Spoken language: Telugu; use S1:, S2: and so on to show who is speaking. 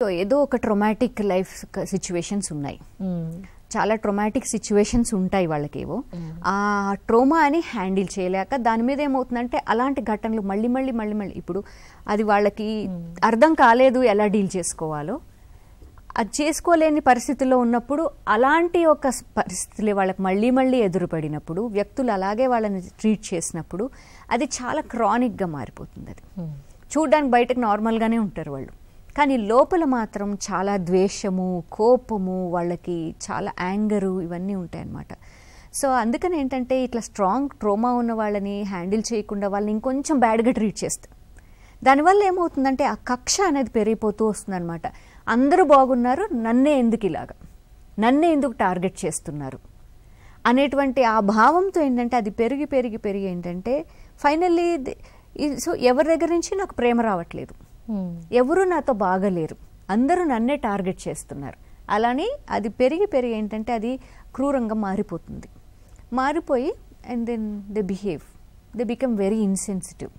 S1: సో ఏదో ఒక ట్రొమాటిక్ లైఫ్ సిచ్యువేషన్స్ ఉన్నాయి. చాలా ట్రొమాటిక్ సిచ్యువేషన్స్ ఉంటాయి వాళ్ళకేవో. ఆ ట్రోమా అని హ్యాండిల్ చేయలేక దాని మీద ఏమవుతుందంటే అలాంటి ఘటనలు మళ్ళీ మళ్ళీ మళ్ళీ మళ్ళీ ఇప్పుడు అది వాళ్ళకి అర్థం కాలేదు ఎలా డీల్ చేసుకోవాలో. అది చేసుకోలేని పరిస్థితుల్లో ఉన్నప్పుడు అలాంటి ఒక పరిస్థితులు వాళ్ళకి మళ్ళీ మళ్ళీ ఎదురుపడినప్పుడు వ్యక్తులు అలాగే వాళ్ళని ట్రీట్ చేసినప్పుడు అది చాలా క్రానిక్గా మారిపోతుంది. అది చూడడానికి బయటకు నార్మల్గానే ఉంటారు వాళ్ళు, కానీ లోపల మాత్రం చాలా ద్వేషము, కోపము, వాళ్ళకి చాలా యాంగరు ఇవన్నీ ఉంటాయన్నమాట. సో అందుకని ఏంటంటే ఇట్లా స్ట్రాంగ్ ట్రోమా ఉన్న వాళ్ళని హ్యాండిల్ చేయకుండా వాళ్ళని ఇంకొంచెం బ్యాడ్గా ట్రీట్ చేస్తారు. దానివల్ల ఏమవుతుందంటే ఆ కక్ష అనేది పెరిగిపోతూ వస్తుందన్నమాట. అందరూ బాగున్నారు, నన్నే ఎందుకు ఇలాగా, నన్నే ఎందుకు టార్గెట్ చేస్తున్నారు అనేటువంటి ఆ భావంతో ఏంటంటే అది పెరిగి పెరిగి పెరిగి ఏంటంటే ఫైనల్లీ సో ఎవరి దగ్గర నుంచి నాకు ప్రేమ రావట్లేదు, ఎవరు నాతో బాగలేరు, అందరూ నన్నే టార్గెట్ చేస్తున్నారు. అలానే అది పెరిగి పెరిగి ఏంటంటే అది క్రూరంగా మారిపోతుంది. మారిపోయి and then they behave, they become very insensitive.